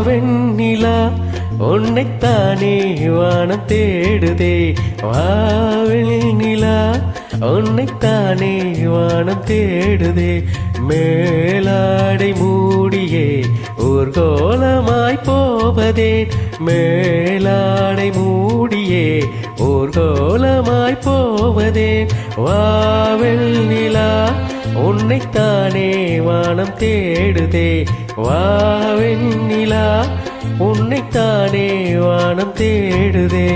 வெண்ணிலா உன்னைத்தானே வானம் தேடுதே. வா வெண்ணிலா உன்னைத்தானே வானம் தேடுதே. மேலாடை மூடியே ஊர்கோலமாய் போவதே. மேலாடை மூடியே ஊர்கோலமாய் போவதே. வா வெண்ணிலா உன்னைத்தானே வானம் தேடுதே. வா வெண்ணிலா உன்னைத்தானே வானம் தேடுதே.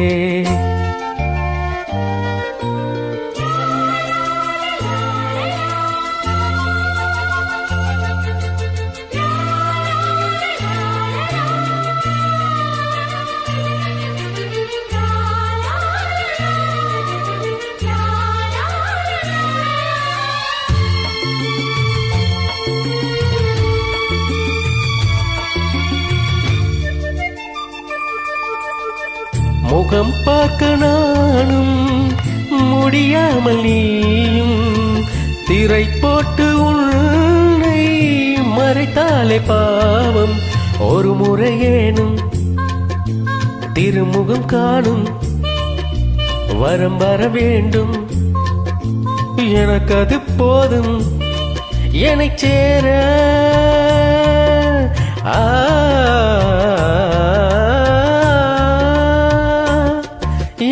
முகம் பார்க்க நானும் முடியாமல் நீயும் திரை போட்டு உன்னை மறைத்தாலே பாவம். ஒரு முறையேனும் திருமுகம் காணும் வரம் வர வேண்டும். எனக்கு அது போதும் என்னைச் சேர.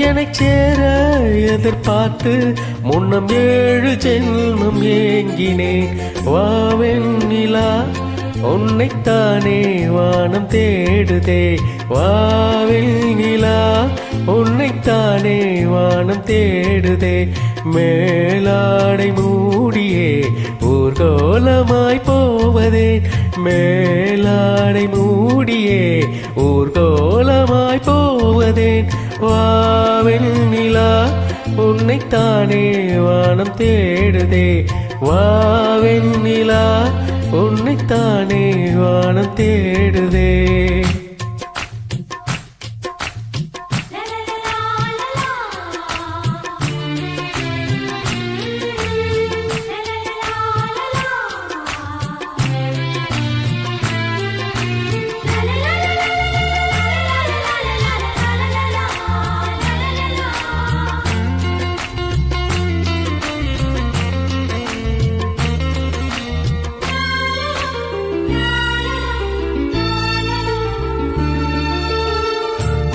என்னைச் சேர எதிர்பார்த்து முன்னம் 7 ஜென்மம் ஏங்கினேன். வா வெண்ணிலா உன்னைத்தானே வானம் தேடுதே. வா வெண்ணிலா உன்னைத்தானே வானம் தேடுதே. மேலாடை மூடியே ஊர்கோலமாய் போவதே. மேலாடை மூடியே ஊர்கோலமாய் போவதே. வா வெண்ணிலா உன்னைத்தானே வானம் தேடுதே. வா வெண்ணிலா உன்னைத்தானே வானம் தேடுதே.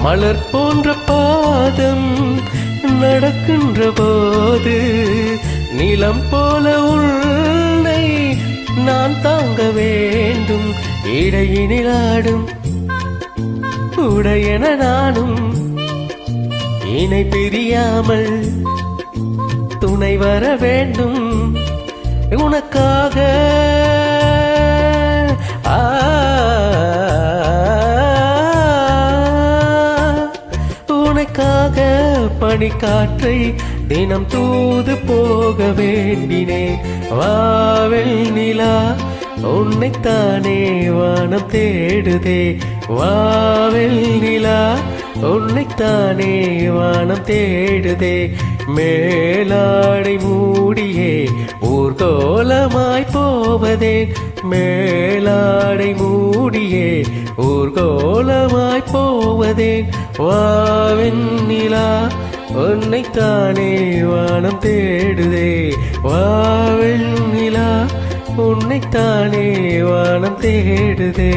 மலர் போன்ற பாதம் நடக்கின்ற போது நிலம் போல உன்னை நான் தாங்க வேண்டும். இடையினில் ஆடும் உடையன நானும் இணை பிரியாமல் துணை வர வேண்டும் உனக்காக. உனக்காக பனிக்காற்றை தினம் தூது போக வேண்டினேன். வா வெண்ணிலா உன்னைத்தானே வானம் தேடுதே. வா வெண்ணிலா உன்னைத்தானே வானம் தேடுதே. மேலாடை மூடியே ஊர்கோலமாய் போவதே. மேலாடை மூடியே ஊர்கோலமாய் போவதே. வா வெண்ணிலா உன்னைத்தானே வானம் தேடுதே. வா வெண்ணிலா உன்னைத்தானே வானம் தேடுதே.